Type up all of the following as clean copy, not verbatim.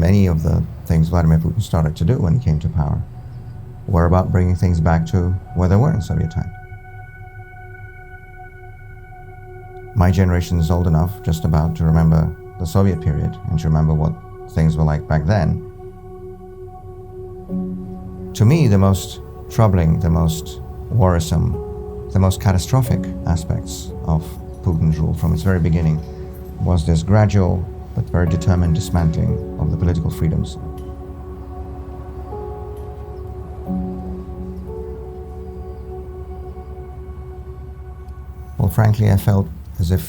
many of the things Vladimir Putin started to do when he came to power were about bringing things back to where they were in Soviet time. My generation is old enough just about to remember the Soviet period and to remember what things were like back then. To me, the most troubling, the most worrisome, the most catastrophic aspects of Putin's rule from its very beginning was this gradual but very determined dismantling of the political freedoms. Well, frankly, I felt as if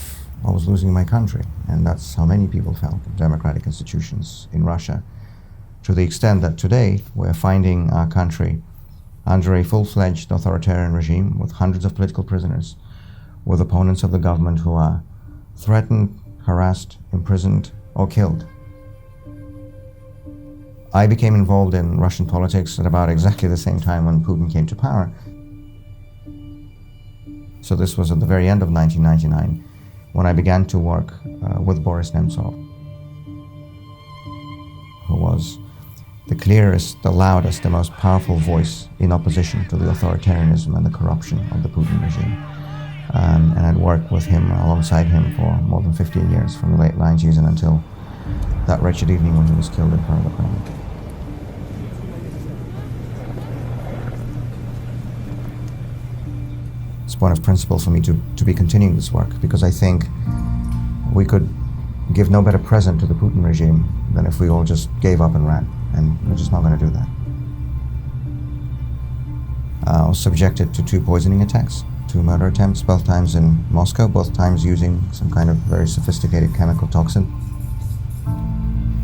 I was losing my country, and that's how many people felt of democratic institutions in Russia, to the extent that today we're finding our country under a full-fledged authoritarian regime with hundreds of political prisoners, with opponents of the government who are threatened, harassed, imprisoned, or killed. I became involved in Russian politics at about exactly the same time when Putin came to power. So this was at the very end of 1999, when I began to work with Boris Nemtsov, who was the clearest, the loudest, the most powerful voice in opposition to the authoritarianism and the corruption of the Putin regime. And I'd worked with him, alongside him, for more than 15 years, from the late 90s and until that wretched evening when he was killed in front of the Kremlin. It's a point of principle for me to be continuing this work, because I think we could give no better present to the Putin regime than if we all just gave up and ran, and we're just not going to do that. I was subjected to 2 poisoning attacks, 2 murder attempts, both times in Moscow, both times using some kind of very sophisticated chemical toxin.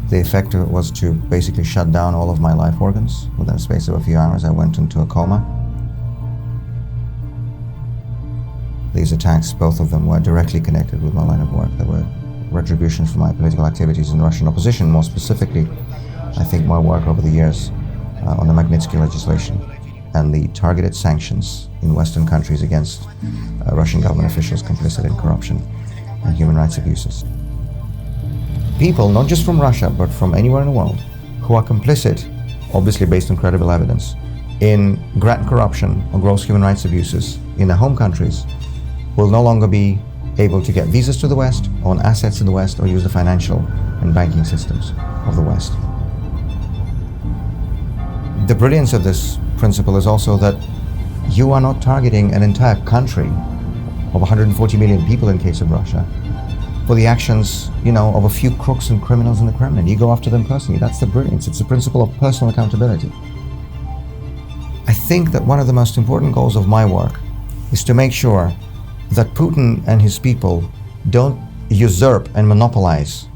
The effect of it was to basically shut down all of my life organs. Within a space of a few hours, I went into a coma. These attacks, both of them, were directly connected with my line of work. They were retribution for my political activities in Russian opposition, more specifically, I think my work over the years on the Magnitsky legislation and the targeted sanctions in Western countries against Russian government officials complicit in corruption and human rights abuses. People, not just from Russia, but from anywhere in the world, who are complicit, obviously based on credible evidence, in grand corruption or gross human rights abuses in their home countries, will no longer be able to get visas to the West, own assets in the West, or use the financial and banking systems of the West. The brilliance of this principle is also that you are not targeting an entire country of 140 million people in case of Russia for the actions, of a few crooks and criminals in the Kremlin. You go after them personally. That's the brilliance. It's the principle of personal accountability. I think that one of the most important goals of my work is to make sure that Putin and his people don't usurp and monopolize,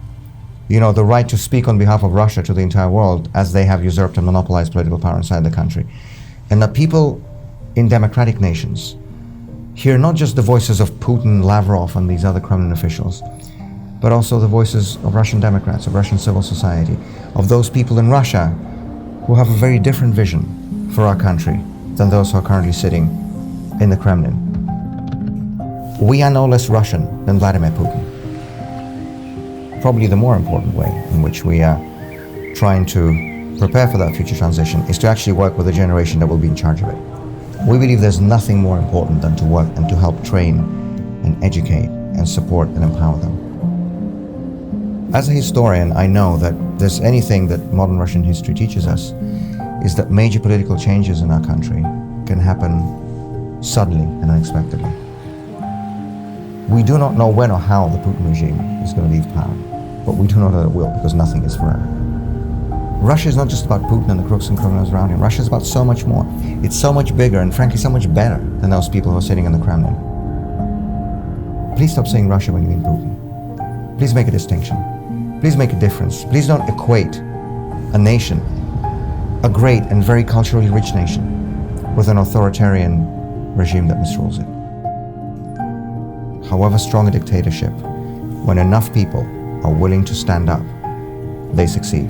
the right to speak on behalf of Russia to the entire world, as they have usurped and monopolized political power inside the country. And that people in democratic nations hear not just the voices of Putin, Lavrov, and these other Kremlin officials, but also the voices of Russian Democrats, of Russian civil society, of those people in Russia who have a very different vision for our country than those who are currently sitting in the Kremlin. We are no less Russian than Vladimir Putin. Probably the more important way in which we are trying to prepare for that future transition is to actually work with the generation that will be in charge of it. We believe there's nothing more important than to work and to help train and educate and support and empower them. As a historian, I know that there's anything that modern Russian history teaches us is that major political changes in our country can happen suddenly and unexpectedly. We do not know when or how the Putin regime is going to leave power, but we do know that it will, because nothing is forever. Russia is not just about Putin and the crooks and criminals around him. Russia is about so much more. It's so much bigger and frankly so much better than those people who are sitting in the Kremlin. Please stop saying Russia when you mean Putin. Please make a distinction. Please make a difference. Please don't equate a nation, a great and very culturally rich nation, with an authoritarian regime that misrules it. However strong a dictatorship, when enough people are willing to stand up, they succeed.